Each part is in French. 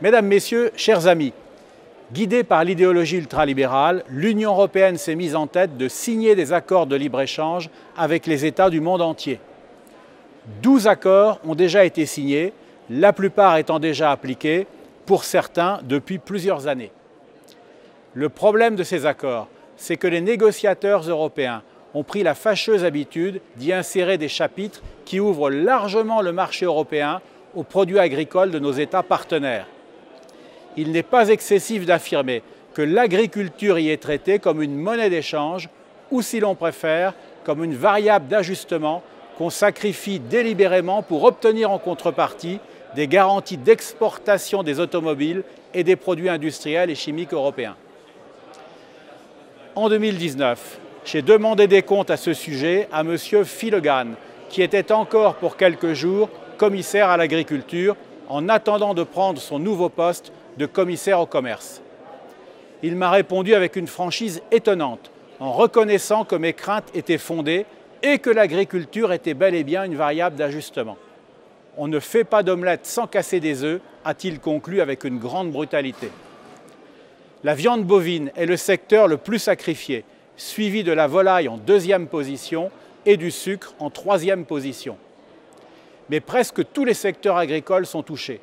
Mesdames, Messieurs, chers amis, guidée par l'idéologie ultralibérale, l'Union européenne s'est mise en tête de signer des accords de libre-échange avec les États du monde entier. 12 accords ont déjà été signés, la plupart étant déjà appliqués, pour certains depuis plusieurs années. Le problème de ces accords, c'est que les négociateurs européens ont pris la fâcheuse habitude d'y insérer des chapitres qui ouvrent largement le marché européen aux produits agricoles de nos États partenaires. Il n'est pas excessif d'affirmer que l'agriculture y est traitée comme une monnaie d'échange ou, si l'on préfère, comme une variable d'ajustement qu'on sacrifie délibérément pour obtenir en contrepartie des garanties d'exportation des automobiles et des produits industriels et chimiques européens. En 2019, j'ai demandé des comptes à ce sujet à M. Phil Hogan, qui était encore pour quelques jours commissaire à l'agriculture en attendant de prendre son nouveau poste de commissaire au commerce. Il m'a répondu avec une franchise étonnante, en reconnaissant que mes craintes étaient fondées et que l'agriculture était bel et bien une variable d'ajustement. On ne fait pas d'omelette sans casser des œufs, a-t-il conclu avec une grande brutalité. La viande bovine est le secteur le plus sacrifié, suivi de la volaille en deuxième position et du sucre en troisième position. Mais presque tous les secteurs agricoles sont touchés.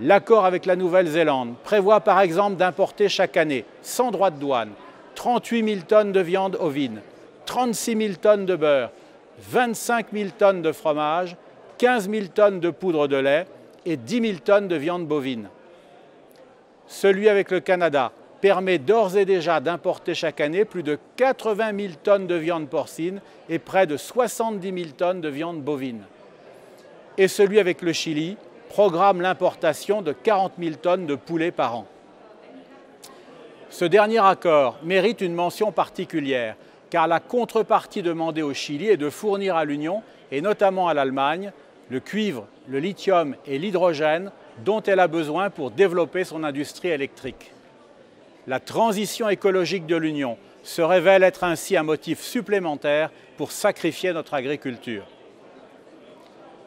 L'accord avec la Nouvelle-Zélande prévoit par exemple d'importer chaque année, sans droit de douane, 38 000 tonnes de viande ovine, 36 000 tonnes de beurre, 25 000 tonnes de fromage, 15 000 tonnes de poudre de lait et 10 000 tonnes de viande bovine. Celui avec le Canada permet d'ores et déjà d'importer chaque année plus de 80 000 tonnes de viande porcine et près de 70 000 tonnes de viande bovine. Et celui avec le Chili programme l'importation de 40 000 tonnes de poulet par an. Ce dernier accord mérite une mention particulière, car la contrepartie demandée au Chili est de fournir à l'Union, et notamment à l'Allemagne, le cuivre, le lithium et l'hydrogène dont elle a besoin pour développer son industrie électrique. La transition écologique de l'Union se révèle être ainsi un motif supplémentaire pour sacrifier notre agriculture.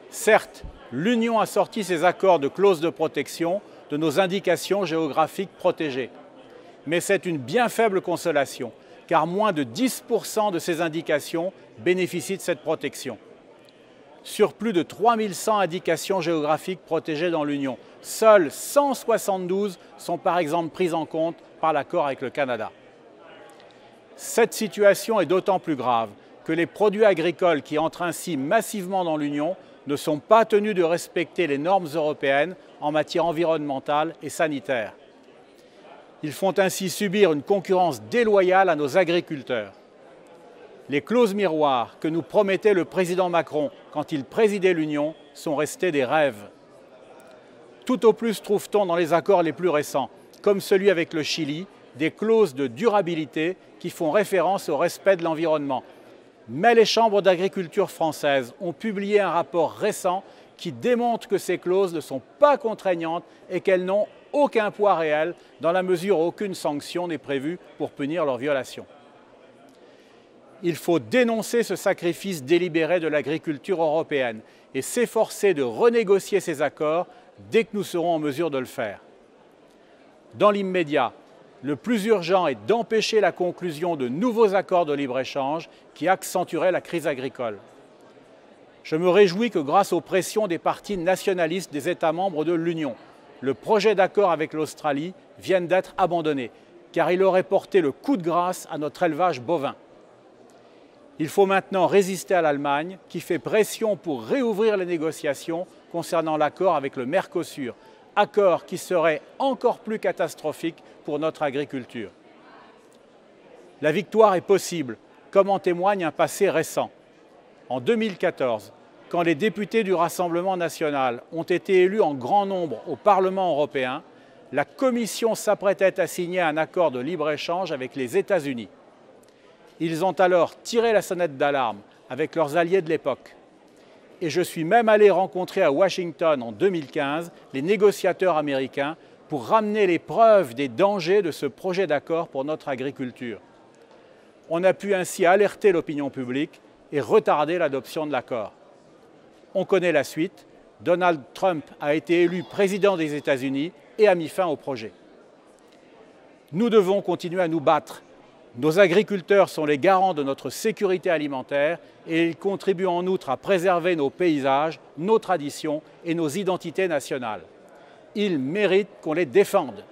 Certes, l'Union a sorti ses accords de clauses de protection de nos indications géographiques protégées. Mais c'est une bien faible consolation, car moins de 10% de ces indications bénéficient de cette protection. Sur plus de 3100 indications géographiques protégées dans l'Union, seules 172 sont par exemple prises en compte par l'accord avec le Canada. Cette situation est d'autant plus grave que les produits agricoles qui entrent ainsi massivement dans l'Union ne sont pas tenus de respecter les normes européennes en matière environnementale et sanitaire. Ils font ainsi subir une concurrence déloyale à nos agriculteurs. Les clauses miroirs que nous promettait le président Macron quand il présidait l'Union sont restées des rêves. Tout au plus trouve-t-on dans les accords les plus récents, comme celui avec le Chili, des clauses de durabilité qui font référence au respect de l'environnement. Mais les chambres d'agriculture françaises ont publié un rapport récent qui démontre que ces clauses ne sont pas contraignantes et qu'elles n'ont aucun poids réel dans la mesure où aucune sanction n'est prévue pour punir leur violation. Il faut dénoncer ce sacrifice délibéré de l'agriculture européenne et s'efforcer de renégocier ces accords dès que nous serons en mesure de le faire. Dans l'immédiat, le plus urgent est d'empêcher la conclusion de nouveaux accords de libre-échange qui accentueraient la crise agricole. Je me réjouis que grâce aux pressions des partis nationalistes des États membres de l'Union, le projet d'accord avec l'Australie vienne d'être abandonné, car il aurait porté le coup de grâce à notre élevage bovin. Il faut maintenant résister à l'Allemagne, qui fait pression pour réouvrir les négociations concernant l'accord avec le Mercosur, accord qui serait encore plus catastrophique pour notre agriculture. La victoire est possible, comme en témoigne un passé récent. En 2014, quand les députés du Rassemblement national ont été élus en grand nombre au Parlement européen, la Commission s'apprêtait à signer un accord de libre-échange avec les États-Unis. Ils ont alors tiré la sonnette d'alarme avec leurs alliés de l'époque. Et je suis même allé rencontrer à Washington en 2015 les négociateurs américains pour ramener les preuves des dangers de ce projet d'accord pour notre agriculture. On a pu ainsi alerter l'opinion publique et retarder l'adoption de l'accord. On connaît la suite. Donald Trump a été élu président des États-Unis et a mis fin au projet. Nous devons continuer à nous battre. Nos agriculteurs sont les garants de notre sécurité alimentaire et ils contribuent en outre à préserver nos paysages, nos traditions et nos identités nationales. Ils méritent qu'on les défende.